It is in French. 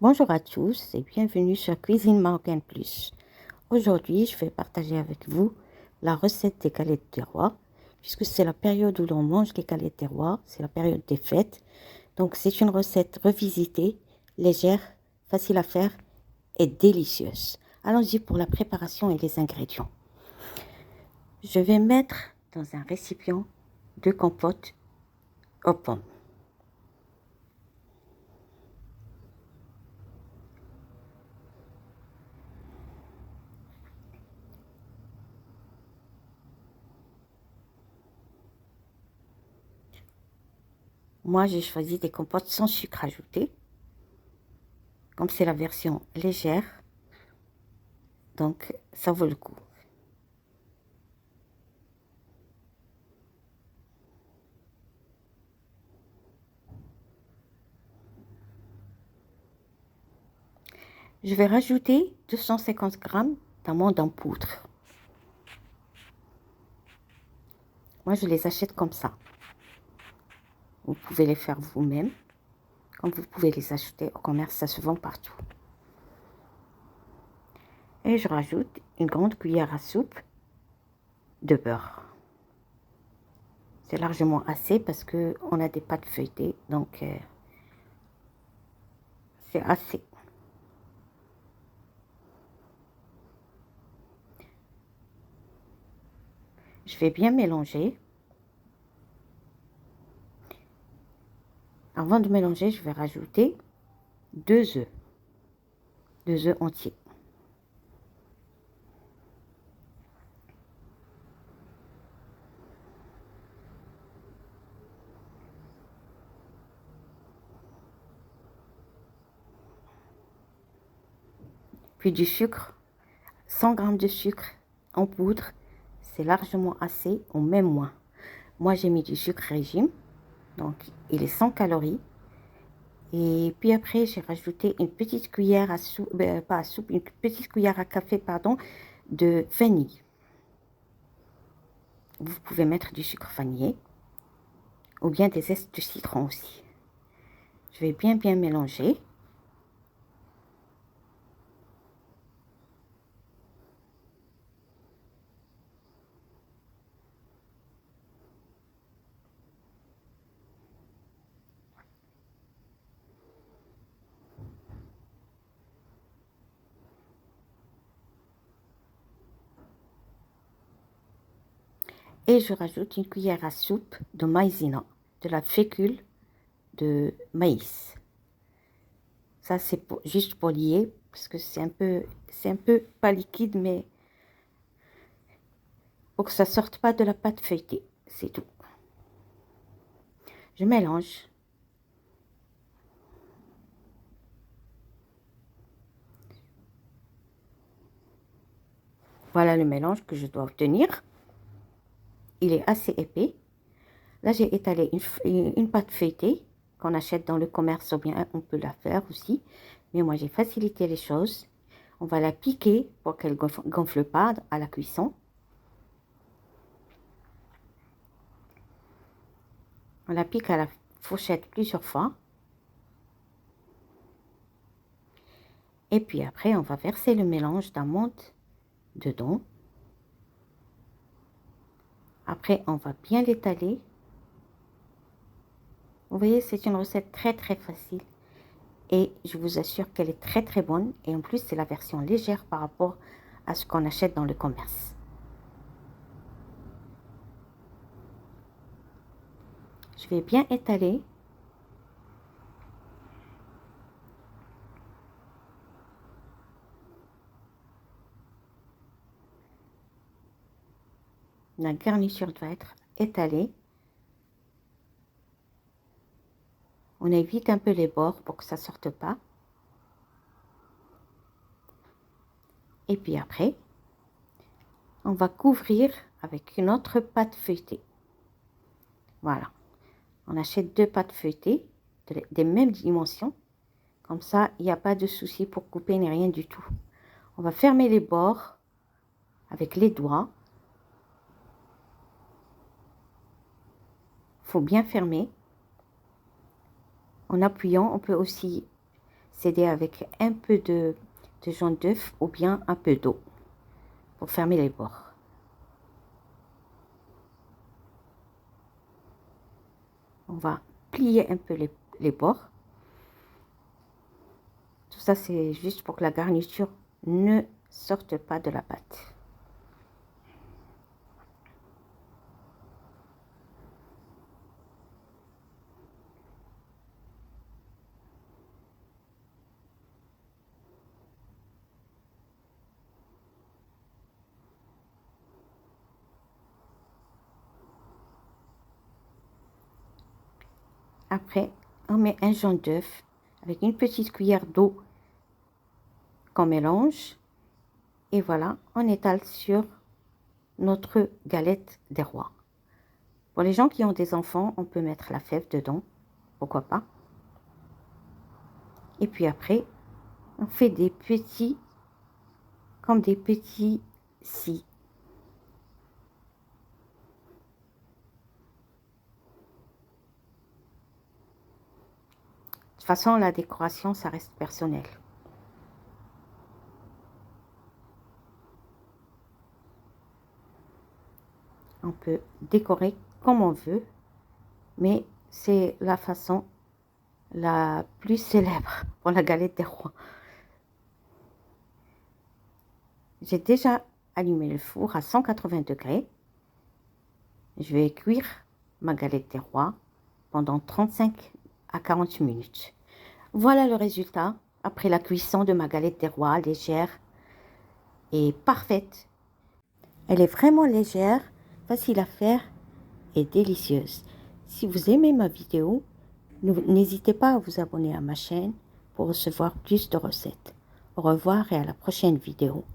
Bonjour à tous et bienvenue sur Cuisine Marocaine Plus. Aujourd'hui, je vais partager avec vous la recette des galettes de terroir, puisque c'est la période où l'on mange les galettes de terroir, c'est la période des fêtes. Donc, c'est une recette revisitée, légère, facile à faire et délicieuse. Allons-y pour la préparation et les ingrédients. Je vais mettre dans un récipient de compote aux pommes. Moi, j'ai choisi des compotes sans sucre ajouté, comme c'est la version légère, donc ça vaut le coup. Je vais rajouter 250 grammes d'amandes en poudre. Moi, je les achète comme ça. Vous pouvez les faire vous-même, comme vous pouvez les acheter au commerce, ça se vend partout. Et je rajoute une grande cuillère à soupe de beurre. C'est largement assez parce qu'on a des pâtes feuilletées, donc c'est assez. Je vais bien mélanger. Avant de mélanger, je vais rajouter 2 œufs. 2 œufs entiers. Puis du sucre. 100 grammes de sucre en poudre, c'est largement assez, ou même moins. Moi, j'ai mis du sucre régime, donc il est 100 calories. Et puis après, j'ai rajouté une petite cuillère à soupe, pas à soupe, une petite cuillère à café, pardon, de vanille. Vous pouvez mettre du sucre vanillé ou bien des zestes de citron aussi. Je vais bien mélanger. Et je rajoute une cuillère à soupe de maïzena, de la fécule de maïs. Ça, c'est juste pour lier, parce que c'est un peu pas liquide, mais pour que ça sorte pas de la pâte feuilletée. C'est tout. Je mélange. Voilà le mélange que je dois obtenir. Il est assez épais. Là, j'ai étalé une pâte feuilletée qu'on achète dans le commerce, ou bien on peut la faire aussi. Mais moi, j'ai facilité les choses. On va la piquer pour qu'elle gonfle pas à la cuisson. On la pique à la fourchette plusieurs fois. Et puis après, on va verser le mélange d'amandes dedans. Après, on va bien l'étaler. Vous voyez, c'est une recette très facile. Et je vous assure qu'elle est très bonne. Et en plus, c'est la version légère par rapport à ce qu'on achète dans le commerce. Je vais bien étaler. La garniture doit être étalée. On évite un peu les bords pour que ça ne sorte pas. Et puis après, on va couvrir avec une autre pâte feuilletée. Voilà. On achète 2 pâtes feuilletées des mêmes dimensions. Comme ça, il n'y a pas de souci pour couper ni rien du tout. On va fermer les bords avec les doigts. Il faut bien fermer. En appuyant, on peut aussi procéder avec un peu de jaune d'œuf ou bien un peu d'eau pour fermer les bords. On va plier un peu les bords. Tout ça, c'est juste pour que la garniture ne sorte pas de la pâte. Après, on met un jaune d'œuf avec une petite cuillère d'eau qu'on mélange. Et voilà, on étale sur notre galette des rois. Pour les gens qui ont des enfants, on peut mettre la fève dedans, pourquoi pas. Et puis après, on fait des petits, comme des petits scies. De toute façon, la décoration, ça reste personnel. On peut décorer comme on veut, mais c'est la façon la plus célèbre pour la galette des rois. J'ai déjà allumé le four à 180 degrés. Je vais cuire ma galette des rois pendant 35 à 40 minutes. Voilà le résultat après la cuisson de ma galette des rois légère et parfaite. Elle est vraiment légère, facile à faire et délicieuse. Si vous aimez ma vidéo, n'hésitez pas à vous abonner à ma chaîne pour recevoir plus de recettes. Au revoir et à la prochaine vidéo.